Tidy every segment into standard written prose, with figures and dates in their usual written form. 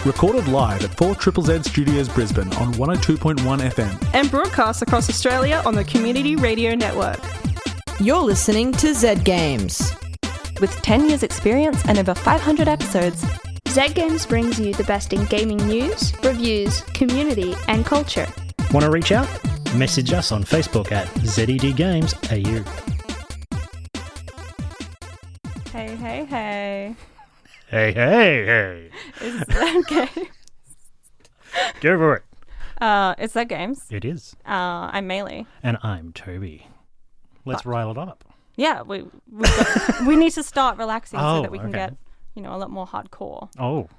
Recorded live at 4ZZZ Studios Brisbane on 102.1 FM. And broadcast across Australia on the Community Radio Network. You're listening to Z Games. With 10 years experience and over 500 episodes, Z Games brings you the best in gaming news, reviews, community and culture. Want to reach out? Message us on Facebook at ZEDGamesAU. hey, hey, hey. Hey, hey, hey. Is that okay? Go for it. It's that games. It is. I'm Maylee. And I'm Toby. Let's rile it up. Yeah, we need to start relaxing so that we can get, a lot more hardcore. Oh.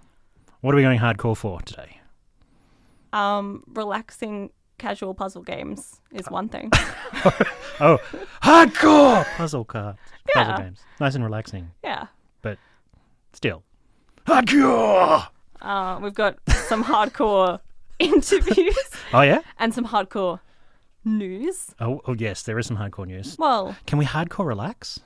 What are we going hardcore for today? Relaxing casual puzzle games is one thing. Oh, hardcore puzzle games. Nice and relaxing. Yeah. But still, hardcore! We've got some hardcore interviews. Oh, yeah? And some hardcore news. Oh, yes, there is some hardcore news. Well, can we hardcore relax?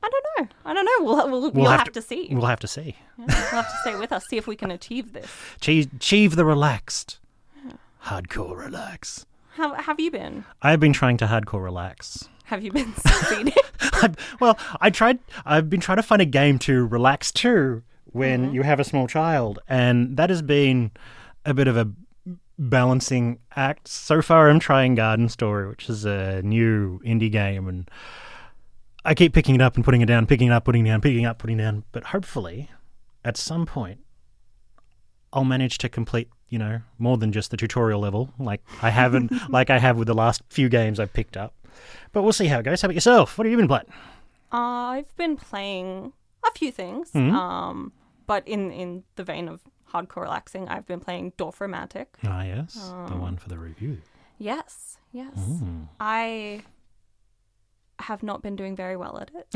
I don't know. We'll have to see. We'll have to see. Yeah, we'll have to stay with us, see if we can achieve this. Achieve the relaxed. Yeah. Hardcore relax. How have you been? I've been trying to hardcore relax. Have you been succeeding? I've been trying to find a game to relax to when you have a small child, and that has been a bit of a balancing act. So far, I'm trying Garden Story, which is a new indie game, and I keep picking it up and putting it down, picking it up, putting it down, picking it up, putting it down. But hopefully, at some point, I'll manage to complete, more than just the tutorial level, like I have with the last few games I've picked up. But we'll see how it goes. How about yourself? What have you been playing? I've been playing a few things, but in the vein of hardcore relaxing, I've been playing Dorf Romantik. Ah, yes, the one for the review. Yes. I have not been doing very well at it,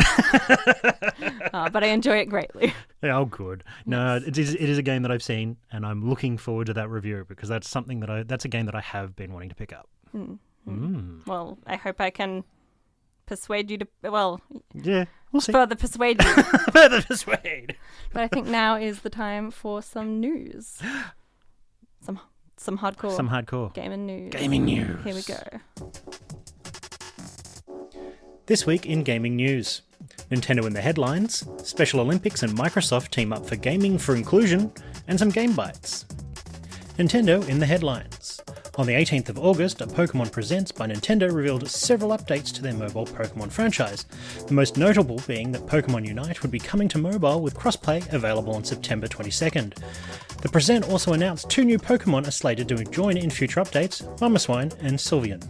but I enjoy it greatly. Oh, good. No, yes. It is a game that I've seen, and I'm looking forward to that review because that's something that's a game that I have been wanting to pick up. Well, I hope I can persuade you to. Well, yeah, we'll see. Further persuade you. Further persuade. But I think now is the time for some news. Some hardcore. Gaming news. Gaming news. Here we go. This week in gaming news, Nintendo in the headlines, Special Olympics and Microsoft team up for gaming for inclusion, and some game bites. Nintendo in the headlines. On the 18th of August, a Pokemon Presents by Nintendo revealed several updates to their mobile Pokemon franchise, the most notable being that Pokemon Unite would be coming to mobile with crossplay available on September 22nd. The Present also announced 2 new Pokemon are slated to join in future updates, Mamoswine and Sylveon.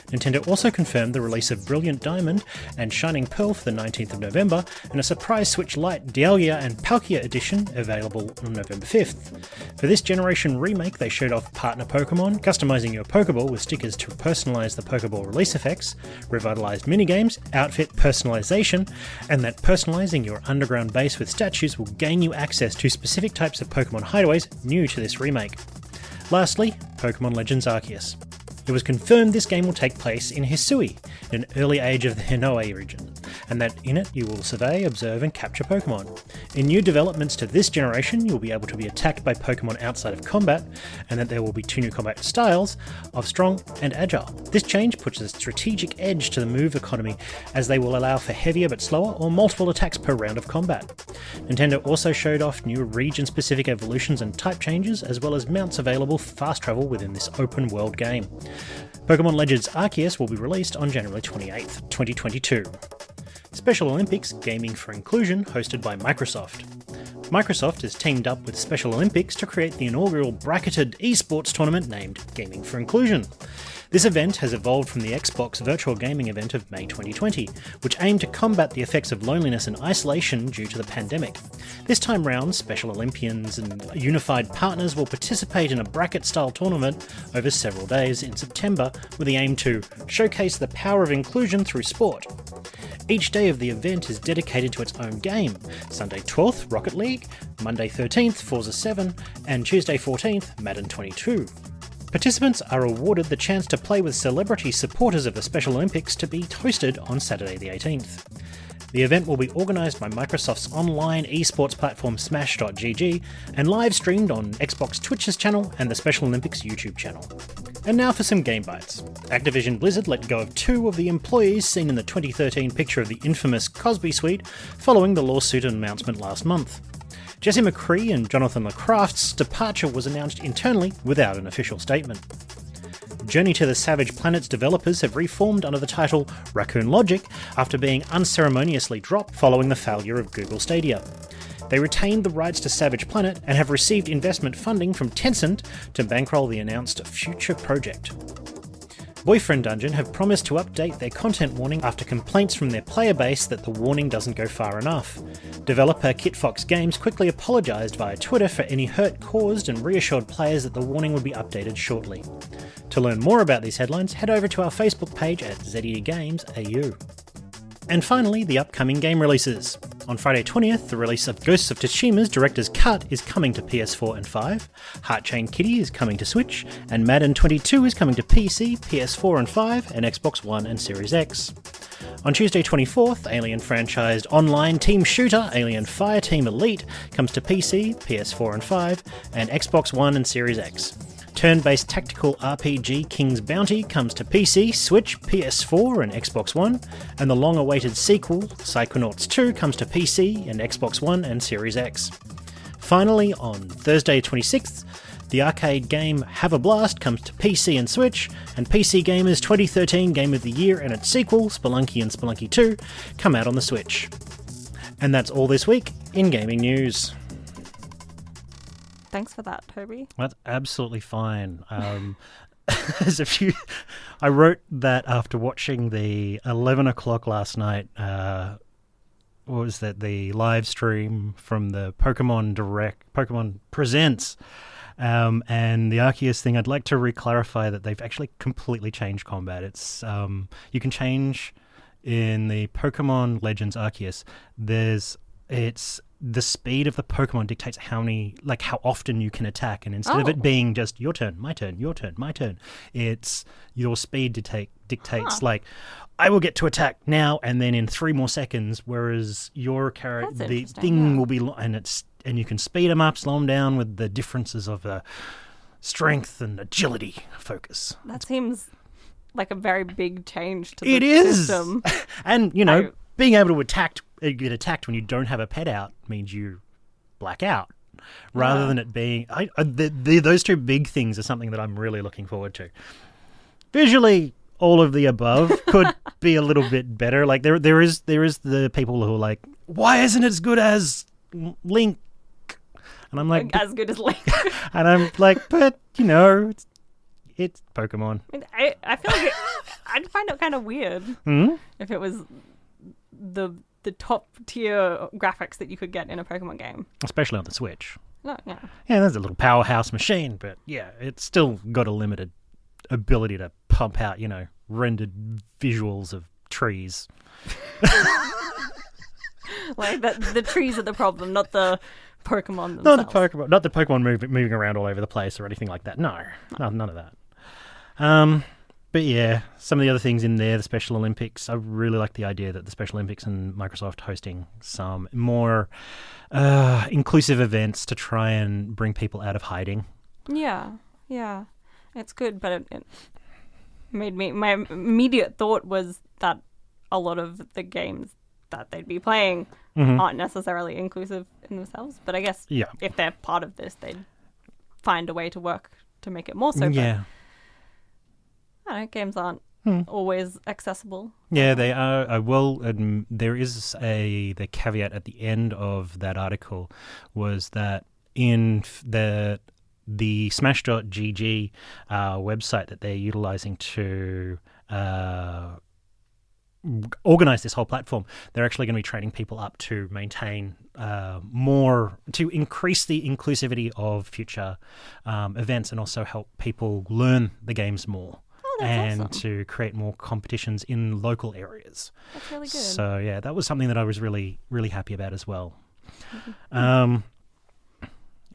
Nintendo also confirmed the release of Brilliant Diamond and Shining Pearl for the 19th of November, and a surprise Switch Lite Dialga and Palkia edition available on November 5th. For this generation remake, they showed off partner Pokemon, customizing your Pokeball with stickers to personalize the Pokeball release effects, revitalized minigames, outfit personalization, and that personalizing your underground base with statues will gain you access to specific types of Pokemon hideaways new to this remake. Lastly, Pokemon Legends Arceus. It was confirmed this game will take place in Hisui, in an early age of the Hinoe region, and that in it you will survey, observe and capture Pokemon. In new developments to this generation, you'll be able to be attacked by Pokemon outside of combat, and that there will be 2 new combat styles of strong and agile. This change puts a strategic edge to the move economy, as they will allow for heavier but slower or multiple attacks per round of combat. Nintendo also showed off new region-specific evolutions and type changes, as well as mounts available for fast travel within this open-world game. Pokemon Legends Arceus will be released on January 28th, 2022. Special Olympics Gaming for Inclusion, hosted by Microsoft. Microsoft has teamed up with Special Olympics to create the inaugural bracketed esports tournament named Gaming for Inclusion. This event has evolved from the Xbox virtual gaming event of May 2020, which aimed to combat the effects of loneliness and isolation due to the pandemic. This time round, Special Olympians and unified partners will participate in a bracket-style tournament over several days in September with the aim to showcase the power of inclusion through sport. Each day of the event is dedicated to its own game. Sunday 12th, Rocket League, Monday 13th, Forza 7, and Tuesday 14th, Madden 22. Participants are awarded the chance to play with celebrity supporters of the Special Olympics to be hosted on Saturday the 18th. The event will be organised by Microsoft's online esports platform Smash.gg and live streamed on Xbox Twitch's channel and the Special Olympics YouTube channel. And now for some game bites. Activision Blizzard let go of 2 of the employees seen in the 2013 picture of the infamous Cosby Suite following the lawsuit announcement last month. Jesse McCree and Jonathan LaCraft's departure was announced internally without an official statement. Journey to the Savage Planets developers have reformed under the title Raccoon Logic after being unceremoniously dropped following the failure of Google Stadia. They retained the rights to Savage Planet and have received investment funding from Tencent to bankroll the announced future project. Boyfriend Dungeon have promised to update their content warning after complaints from their player base that the warning doesn't go far enough. Developer Kitfox Games quickly apologised via Twitter for any hurt caused and reassured players that the warning would be updated shortly. To learn more about these headlines, head over to our Facebook page at ZDGamesAU. And finally, the upcoming game releases. On Friday 20th, the release of Ghosts of Tsushima's Director's Cut is coming to PS4 and 5, Heartchain Kitty is coming to Switch, and Madden 22 is coming to PC, PS4 and 5, and Xbox One and Series X. On Tuesday 24th, Alien franchised online team shooter Alien Fireteam Elite comes to PC, PS4 and 5, and Xbox One and Series X. Turn-based tactical RPG King's Bounty comes to PC, Switch, PS4 and Xbox One, and the long-awaited sequel, Psychonauts 2, comes to PC and Xbox One and Series X. Finally, on Thursday 26th, the arcade game Have a Blast comes to PC and Switch, and PC Gamer's 2013 Game of the Year and its sequel, Spelunky and Spelunky 2, come out on the Switch. And that's all this week in gaming news. Thanks for that, Toby. That's absolutely fine. There's a few. I wrote that after watching the 11 o'clock last night. What was that? The live stream from the Pokemon Presents, and the Arceus thing. I'd like to re-clarify that they've actually completely changed combat. It's you can change in the Pokemon Legends Arceus. It's the speed of the Pokemon dictates how often you can attack, and instead of it being just your turn, my turn, your turn, my turn, it's your speed dictates like I will get to attack now and then in 3 more seconds, whereas your character the thing will be and you can speed them up, slow them down with the differences of strength and agility focus. That seems like a very big change to the system. And being able to get attacked when you don't have a pet out means you black out, rather than it being... those 2 big things are something that I'm really looking forward to. Visually, all of the above could be a little bit better. Like there is the people who are like, why isn't it as good as Link? And I'm like... As good as Link. And I'm like, but, it's Pokemon. I feel like I'd find it kind of weird if it was the top tier graphics that you could get in a Pokemon game, especially on the Switch. Oh, yeah, there's a little powerhouse machine, but it's still got a limited ability to pump out, rendered visuals of trees. Like the trees are the problem, not the Pokemon themselves. Not the Pokemon moving around all over the place or anything like that. No, none of that. But some of the other things in there, the Special Olympics, I really like the idea that the Special Olympics and Microsoft hosting some more inclusive events to try and bring people out of hiding. Yeah. It's good, but it made me... My immediate thought was that a lot of the games that they'd be playing aren't necessarily inclusive in themselves. But I guess if they're part of this, they'd find a way to work to make it more so. Yeah. I don't know, games aren't always accessible. Yeah, they are. There is the caveat at the end of that article was that in the Smash.gg website that they're utilizing to organize this whole platform, they're actually going to be training people up to maintain to increase the inclusivity of future events and also help people learn the games more. And awesome. To create more competitions in local areas. That's really good. So, that was something that I was really, really happy about as well.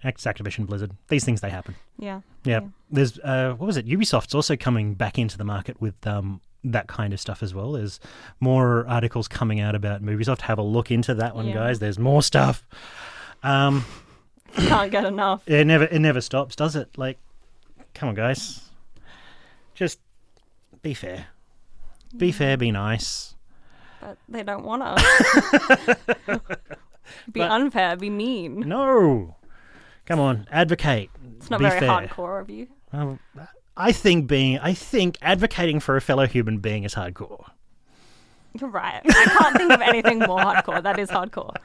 Activision Blizzard. These things, they happen. Yeah. There's, what was it? Ubisoft's also coming back into the market with that kind of stuff as well. There's more articles coming out about movies. I'll have to have a look into that one, guys. There's more stuff. Can't get enough. It never stops, does it? Like, come on, guys. Just be fair. Be fair, be nice. But they don't want to. Be unfair, be mean. No. Come on, advocate. It's not be very fair. hardcore of you. I think advocating for a fellow human being is hardcore. You're right. I can't think of anything more hardcore. That is hardcore.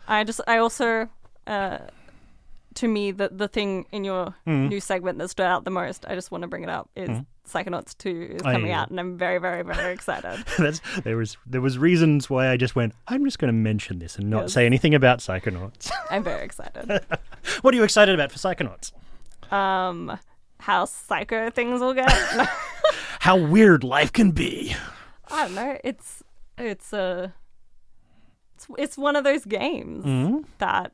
I also, to me, the thing in your new segment that stood out the most, I just want to bring it up, is Psychonauts 2 is coming out, and I'm very, very, very excited. There was reasons why I just went, I'm just going to mention this and not say anything about Psychonauts. I'm very excited. What are you excited about for Psychonauts? How psycho things will get. How weird life can be. I don't know. It's one of those games that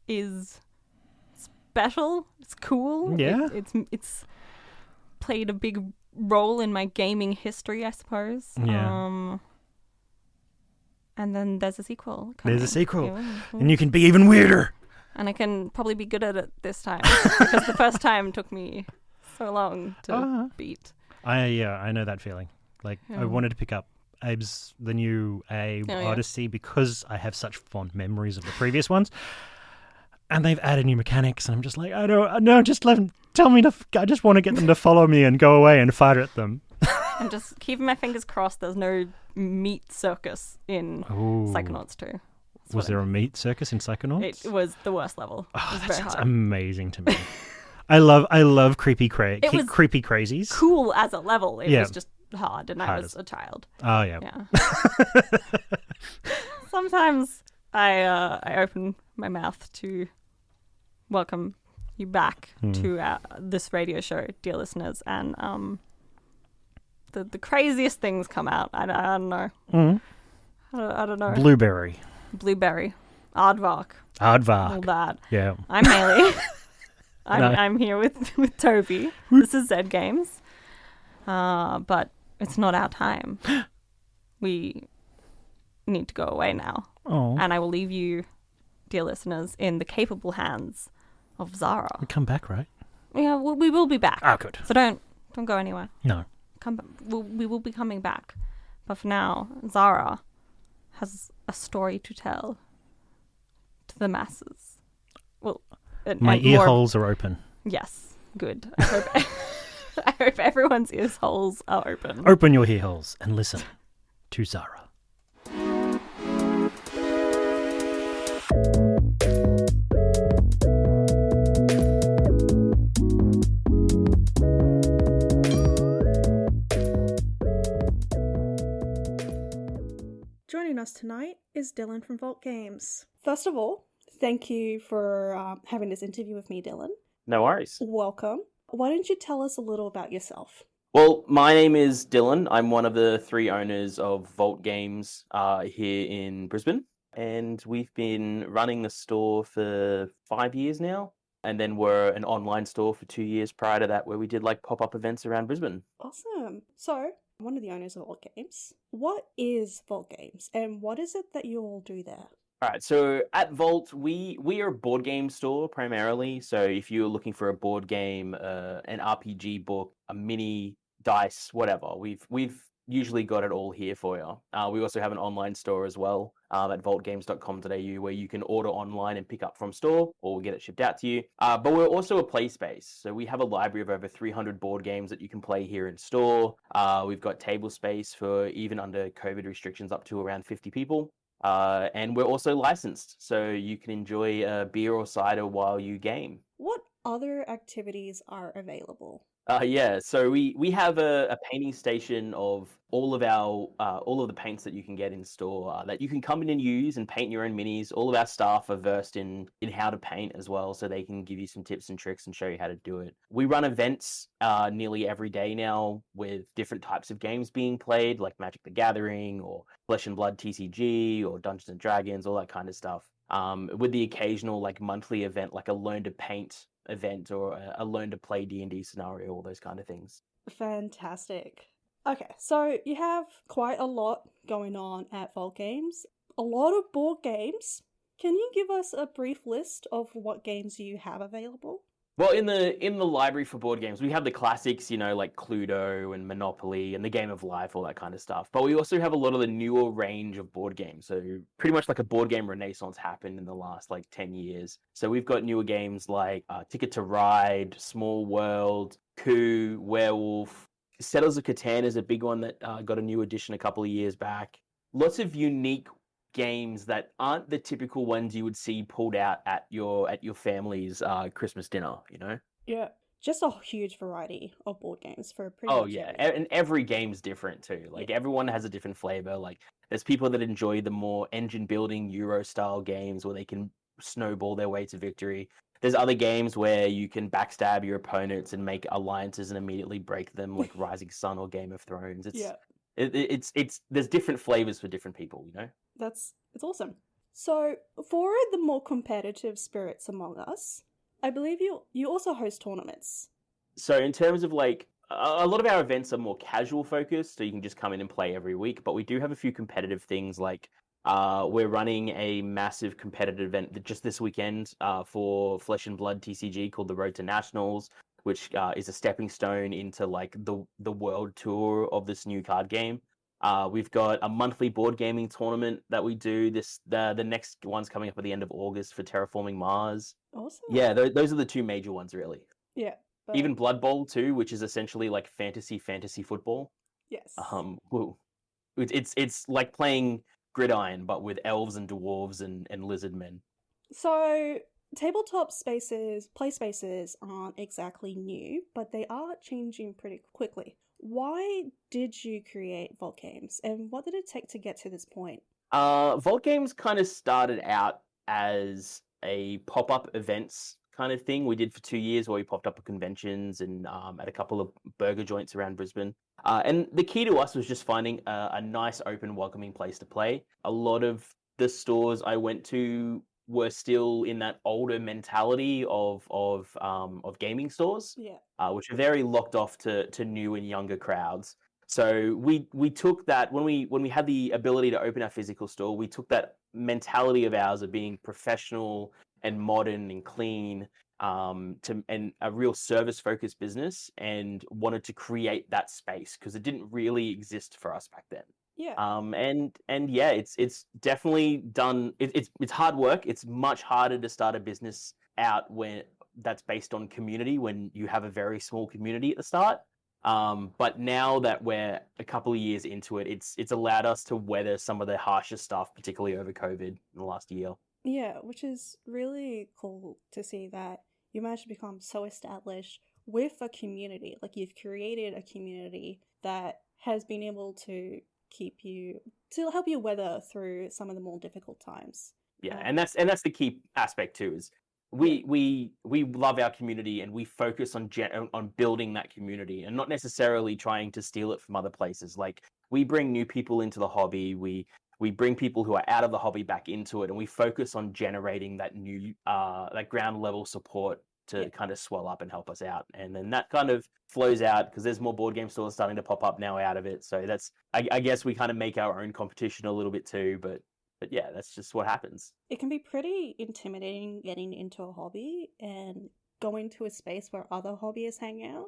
is special. It's cool. Yeah. It's played a big role in my gaming history, I suppose. Yeah. And then there's a sequel coming. There's a sequel. And you can be even weirder. And I can probably be good at it this time because the first time took me so long to beat. I know that feeling. Like, I wanted to pick up Abe's the new Abe Odyssey because I have such fond memories of the previous ones. And they've added new mechanics, and I'm just like, no, just let them tell me to. I just want to get them to follow me and go away and fire at them. I'm just keeping my fingers crossed. There's no meat circus in Psychonauts 2. Was there a meat circus in Psychonauts? It was the worst level. Oh, that sounds amazing to me. I love creepy crazies. Cool as a level. It was just hard, and I was a child. Oh yeah. Sometimes I open my mouth to welcome you back to this radio show, dear listeners, and the craziest things come out. I don't know. I don't know. Blueberry, Aardvark, all that. Yeah. I'm Maylee. I'm here with Toby. This is Zed Games, but it's not our time. We need to go away now, and I will leave you, dear listeners, in the capable hands of Zahra. We come back, right? Yeah, we will be back. Oh, good. So don't go anywhere. No. Come back. We will be coming back, but for now, Zahra has a story to tell to the masses. Well, my ear holes are open. Yes, good. I hope everyone's ear holes are open. Open your ear holes and listen to Zahra. Joining us tonight is Dylan from Vault Games. First of all, thank you for having this interview with me, Dylan. No worries. Welcome. Why don't you tell us a little about yourself? Well, my name is Dylan. I'm one of the 3 owners of Vault Games here in Brisbane. And we've been running the store for 5 years now. And then we're an online store for 2 years prior to that, where we did like pop-up events around Brisbane. Awesome. So, one of the owners of Vault Games. What is Vault Games and what is it that you all do there? All right, so at Vault, we are a board game store primarily. So if you're looking for a board game, an RPG book, a mini dice, whatever, we've usually got it all here for you. We also have an online store as well at vaultgames.com.au where you can order online and pick up from store or we'll get it shipped out to you. But we're also a play space. So we have a library of over 300 board games that you can play here in store. We've got table space for even under COVID restrictions up to around 50 people. And we're also licensed, so you can enjoy a beer or cider while you game. What other activities are available? So we have a painting station of all of the paints that you can get in store that you can come in and use and paint your own minis. All of our staff are versed in how to paint as well, so they can give you some tips and tricks and show you how to do it. We run events nearly every day now with different types of games being played, like Magic the Gathering or Flesh and Blood TCG or Dungeons and Dragons, all that kind of stuff. With the occasional like monthly event, like a Learn to Paint event or a Learn to Play D&D scenario, all those kind of things. Fantastic. Okay, so you have quite a lot going on at Vault Games. A lot of board games. Can you give us a brief list of what games you have available? Well, in the library for board games, we have the classics, like Cluedo and Monopoly and the Game of Life, all that kind of stuff. But we also have a lot of the newer range of board games. So pretty much like a board game renaissance happened in the last 10 years. So we've got newer games like Ticket to Ride, Small World, Coup, Werewolf. Settlers of Catan is a big one that got a new edition a couple of years back. Lots of unique games that aren't the typical ones you would see pulled out at your family's Christmas dinner, Yeah, just a huge variety of board games for pretty Oh much yeah, everyone. and every game's different too. Everyone has a different flavor. There's people that enjoy the more engine building Euro style games where they can snowball their way to victory. There's other games where you can backstab your opponents and make alliances and immediately break them, like Rising Sun or Game of Thrones. It's there's different flavors for different people, It's awesome. So, for the more competitive spirits among us, I believe you also host tournaments. So in terms of a lot of our events are more casual focused, so you can just come in and play every week. But we do have a few competitive things we're running a massive competitive event just this weekend for Flesh and Blood TCG called the Road to Nationals, which is a stepping stone into the world tour of this new card game. We've got a monthly board gaming tournament that we do. The next one's coming up at the end of August for Terraforming Mars. Awesome. Yeah, those are the two major ones, really. Yeah. But... Even Blood Bowl too, which is essentially like fantasy football. Yes. It's like playing Gridiron, but with elves and dwarves and lizard men. So tabletop play spaces aren't exactly new, but they are changing pretty quickly. Why did you create Vault Games, and what did it take to get to this point? Vault Games kind of started out as a pop-up events kind of thing we did for 2 years, where we popped up at conventions and at a couple of burger joints around Brisbane. And the key to us was just finding a nice, open, welcoming place to play. A lot of the stores I went to were still in that older mentality of gaming stores, which are very locked off to new and younger crowds. So we took that when we had the ability to open our physical store, we took that mentality of ours of being professional and modern and clean, and a real service-focused business, and wanted to create that space because it didn't really exist for us back then. Yeah. And yeah, it's definitely done. It's hard work. It's much harder to start a business out when that's based on community, when you have a very small community at the start. But now that we're a couple of years into it, it's allowed us to weather some of the harshest stuff, particularly over COVID in the last year. Yeah, which is really cool to see that you managed to become so established with a community. Like, you've created a community that has been able to help you weather through some of the more difficult times. Yeah, and that's the key aspect too, is we love our community, and we focus on building that community and not necessarily trying to steal it from other places. Like, we bring new people into the hobby, we bring people who are out of the hobby back into it, and we focus on generating that new that ground level support to kind of swell up and help us out. And then that kind of flows out because there's more board game stores starting to pop up now out of it. So that's, I guess we kind of make our own competition a little bit too, but yeah, that's just what happens. It can be pretty intimidating getting into a hobby and going to a space where other hobbyists hang out.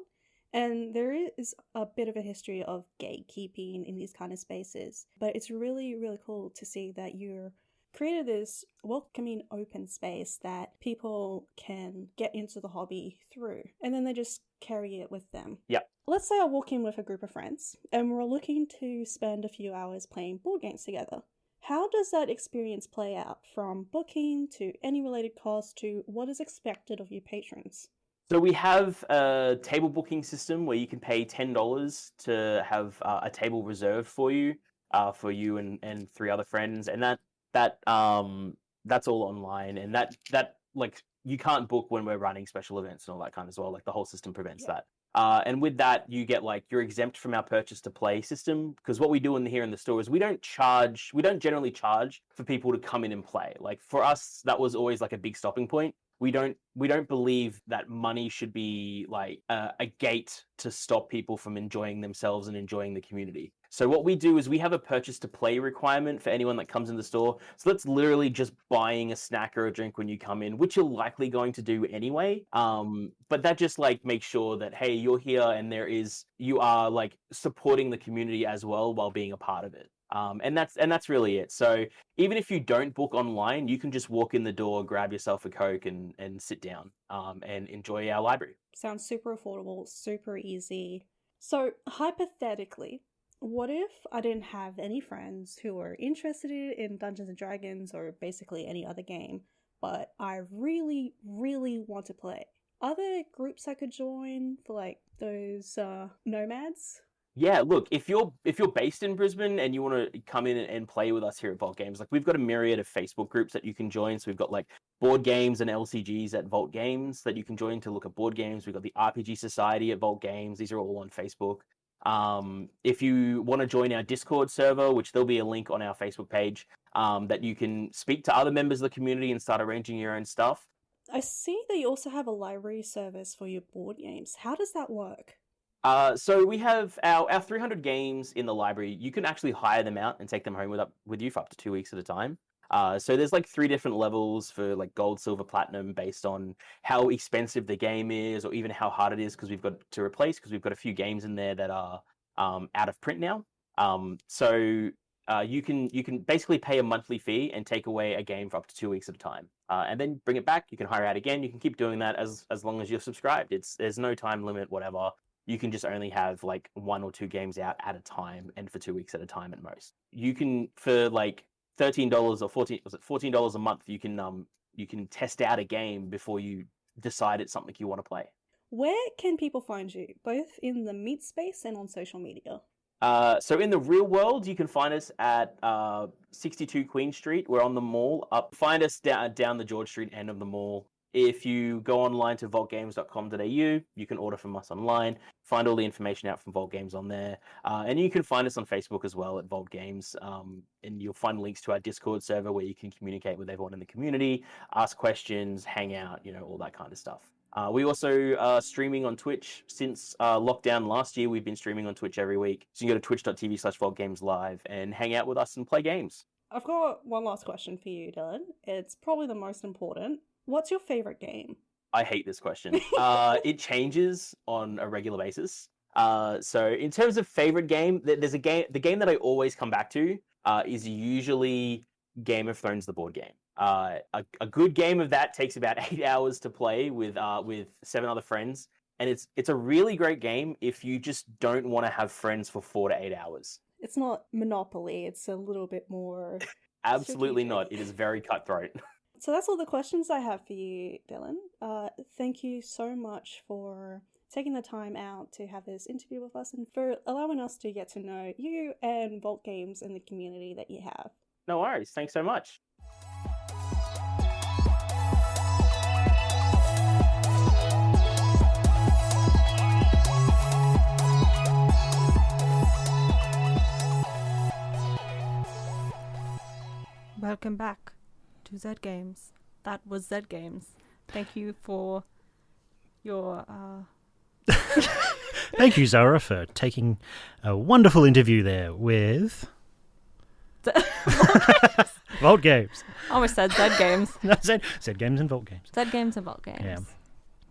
And there is a bit of a history of gatekeeping in these kind of spaces. But it's really, really cool to see that you're created this welcoming, open space that people can get into the hobby through. And then they just carry it with them. Yeah. Let's say I walk in with a group of friends and we're looking to spend a few hours playing board games together. How does that experience play out, from booking to any related costs to what is expected of your patrons? So we have a table booking system where you can pay $10 to have a table reserved for you and 3 other friends, and that's all online, and that like, you can't book when we're running special events and all that kind of as well. Like, the whole system prevents that. And with that, you get you're exempt from our purchase to play system, because what we do here in the store is we don't generally charge for people to come in and play. Like, for us, that was always like a big stopping point. we don't believe that money should be like a gate to stop people from enjoying themselves and enjoying the community. So what we do is we have a purchase to play requirement for anyone that comes in the store. So that's literally just buying a snack or a drink when you come in, which you're likely going to do anyway. But that just like makes sure that, hey, you're here and you are like supporting the community as well while being a part of it. And that's really it. So even if you don't book online, you can just walk in the door, grab yourself a Coke and sit down and enjoy our library. Sounds super affordable, super easy. So hypothetically, what if I didn't have any friends who were interested in Dungeons and Dragons or basically any other game, but I really, really want to play? Are there groups I could join for like those nomads? Yeah, look, if you're based in Brisbane and you want to come in and play with us here at Vault Games, like we've got a myriad of Facebook groups that you can join. So we've got like board games and LCGs at Vault Games that you can join to look at board games. We've got the RPG Society at Vault Games. These are all on Facebook. If you want to join our Discord server, which there'll be a link on our Facebook page, that you can speak to other members of the community and start arranging your own stuff. I see that you also have a library service for your board games. How does that work? So we have our 300 games in the library. You can actually hire them out and take them home with you for up to 2 weeks at a time. So there's like 3 different levels for like gold, silver, platinum based on how expensive the game is or even how hard it is because we've got to replace because we've got a few games in there that are out of print now. So you can basically pay a monthly fee and take away a game for up to 2 weeks at a time. And then bring it back. You can hire out again. You can keep doing that as long as you're subscribed. There's no time limit, whatever. You can just only have like 1 or 2 games out at a time and for 2 weeks at a time at most. You can, for like $13 or $14 a month, you can test out a game before you decide it's something you want to play. Where can people find you, both in the meat space and on social media? So in the real world, you can find us at 62 Queen Street. We're on the mall. Find us down the George Street end of the mall. If you go online to vaultgames.com.au, you can order from us online, find all the information out from Vault Games on there. And you can find us on Facebook as well at Vault Games. And you'll find links to our Discord server where you can communicate with everyone in the community, ask questions, hang out, all that kind of stuff. We also are streaming on Twitch. Since lockdown last year, we've been streaming on Twitch every week. So you can go to twitch.tv/vaultgameslive and hang out with us and play games. I've got one last question for you, Dylan. It's probably the most important. What's your favorite game? I hate this question. It changes on a regular basis. So in terms of favorite game, there's a game. The game that I always come back to is usually Game of Thrones, the board game. A good game of that takes about 8 hours to play with 7 other friends, and it's a really great game if you just don't want to have friends for 4 to 8 hours. It's not Monopoly. It's a little bit more. Absolutely not. It is very cutthroat. So that's all the questions I have for you, Dylan. Thank you so much for taking the time out to have this interview with us and for allowing us to get to know you and Vault Games and the community that you have. No worries. Thanks so much. Welcome back to Z Games. That was Z Games. Thank you for your Thank you, Zahra, for taking a wonderful interview there with Vault Games. I almost said Z Games. No, Z Games and Vault Games. Z Games and Vault Games. Yeah.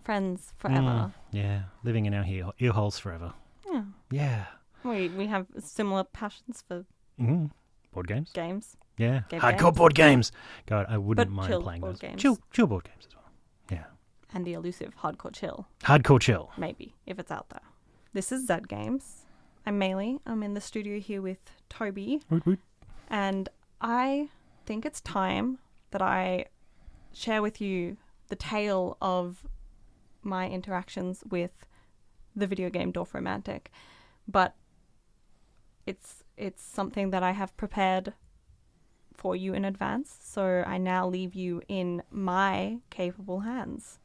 Friends forever. Yeah, living in our ear holes forever. Yeah. Yeah. We have similar passions for Board games. games. Yeah. Game Hardcore games. board games. God, I wouldn't But mind chill playing board those. games. Chill board games as well. Yeah. And the elusive hardcore chill. Hardcore chill. Maybe, if it's out there. This is Z Games. I'm Maylee. I'm in the studio here with Tobi. Woot woot. And I think it's time that I share with you the tale of my interactions with the video game Dorf Romantik. But it's something that I have prepared for you in advance, so I now leave you in my capable hands.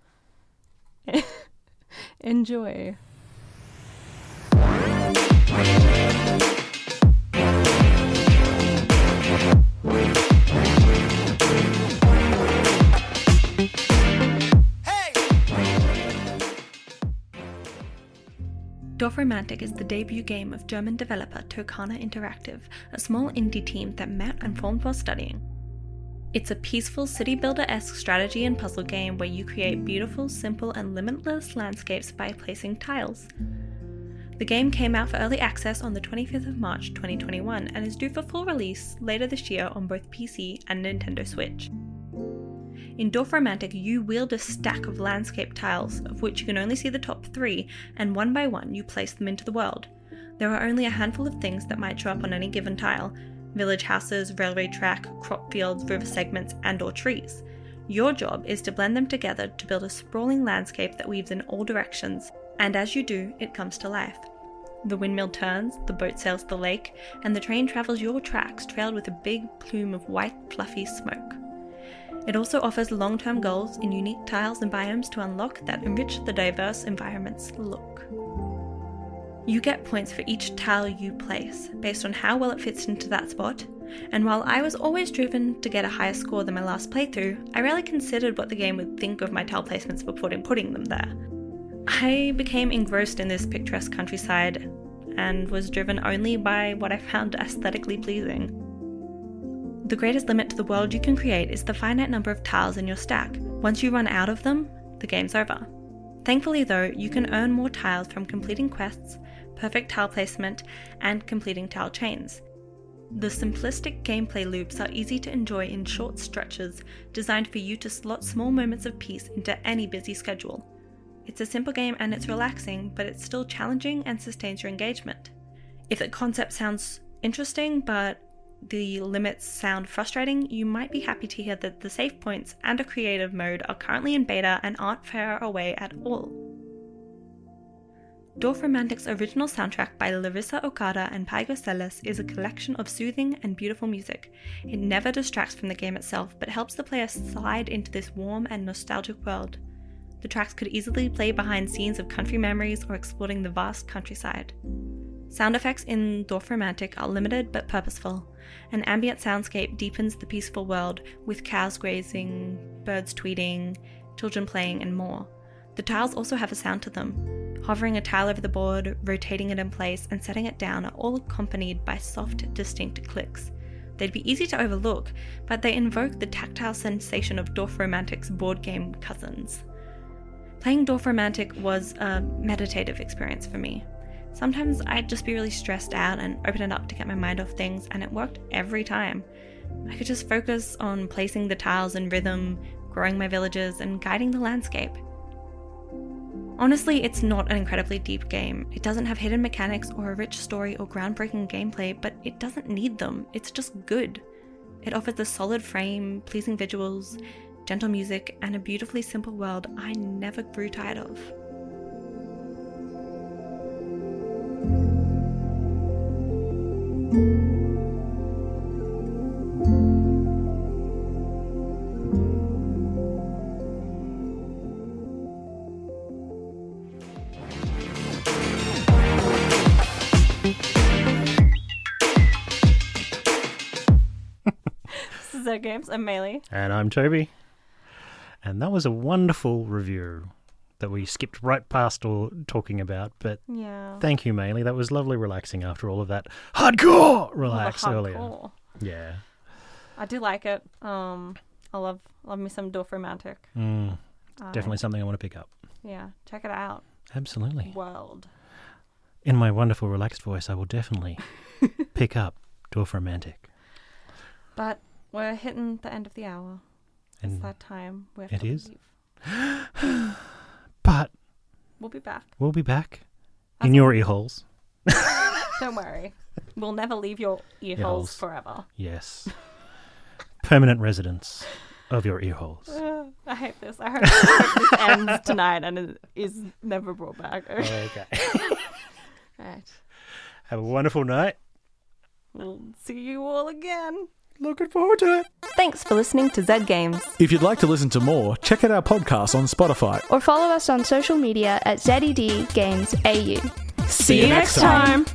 Enjoy. Romantik is the debut game of German developer Tokana Interactive, a small indie team that met and formed while studying. It's a peaceful city builder-esque strategy and puzzle game where you create beautiful, simple and limitless landscapes by placing tiles. The game came out for early access on the 25th of March 2021 and is due for full release later this year on both PC and Nintendo Switch. In Dorf Romantik, you wield a stack of landscape tiles, of which you can only see the top 3, and one by one you place them into the world. There are only a handful of things that might show up on any given tile: village houses, railway track, crop fields, river segments, and or trees. Your job is to blend them together to build a sprawling landscape that weaves in all directions, and as you do, it comes to life. The windmill turns, the boat sails the lake, and the train travels your tracks trailed with a big plume of white, fluffy smoke. It also offers long-term goals in unique tiles and biomes to unlock that enrich the diverse environment's look. You get points for each tile you place, based on how well it fits into that spot, and while I was always driven to get a higher score than my last playthrough, I rarely considered what the game would think of my tile placements before putting them there. I became engrossed in this picturesque countryside, and was driven only by what I found aesthetically pleasing. The greatest limit to the world you can create is the finite number of tiles in your stack. Once you run out of them, the game's over. Thankfully though, you can earn more tiles from completing quests, perfect tile placement, and completing tile chains. The simplistic gameplay loops are easy to enjoy in short stretches, designed for you to slot small moments of peace into any busy schedule. It's a simple game and it's relaxing, but it's still challenging and sustains your engagement. If the concept sounds interesting, but the limits sound frustrating, you might be happy to hear that the save points and a creative mode are currently in beta and aren't far away at all. Dorf Romantik's original soundtrack by Larissa Okada and Paigo Celis is a collection of soothing and beautiful music. It never distracts from the game itself, but helps the player slide into this warm and nostalgic world. The tracks could easily play behind scenes of country memories or exploring the vast countryside. Sound effects in Dorf Romantik are limited but purposeful. An ambient soundscape deepens the peaceful world, with cows grazing, birds tweeting, children playing, and more. The tiles also have a sound to them. Hovering a tile over the board, rotating it in place, and setting it down are all accompanied by soft, distinct clicks. They'd be easy to overlook, but they invoke the tactile sensation of Dorf Romantik's board game cousins. Playing Dorf Romantik was a meditative experience for me. Sometimes I'd just be really stressed out and open it up to get my mind off things, and it worked every time. I could just focus on placing the tiles in rhythm, growing my villages, and guiding the landscape. Honestly, it's not an incredibly deep game. It doesn't have hidden mechanics or a rich story or groundbreaking gameplay, but it doesn't need them. It's just good. It offers a solid frame, pleasing visuals, gentle music, and a beautifully simple world I never grew tired of. This is Zed Games and Maylee. And I'm Tobi. And that was a wonderful review that we skipped right past or talking about. But Yeah. thank you, Maylee. That was lovely relaxing after all of that hardcore relax earlier. Hardcore. Yeah. I do like it. I love me some Dorf Romantik. Definitely something I want to pick up. Yeah, check it out. Absolutely. World. In my wonderful relaxed voice, I will definitely pick up Dorf Romantik. But we're hitting the end of the hour. It's And that time. We have it to is? leave. But We'll be back. we'll be back in your ear holes. Don't worry. We'll never leave your ear Ear holes holes. forever. Yes. Permanent residents of your ear holes. I hate this. I hope this ends tonight and it is never brought back. Okay. Right. Have a wonderful night. We'll see you all again. Looking forward to it. Thanks for listening to Zed Games. If you'd like to listen to more, check out our podcast on Spotify. Or follow us on social media at ZED Games AU. See you next time.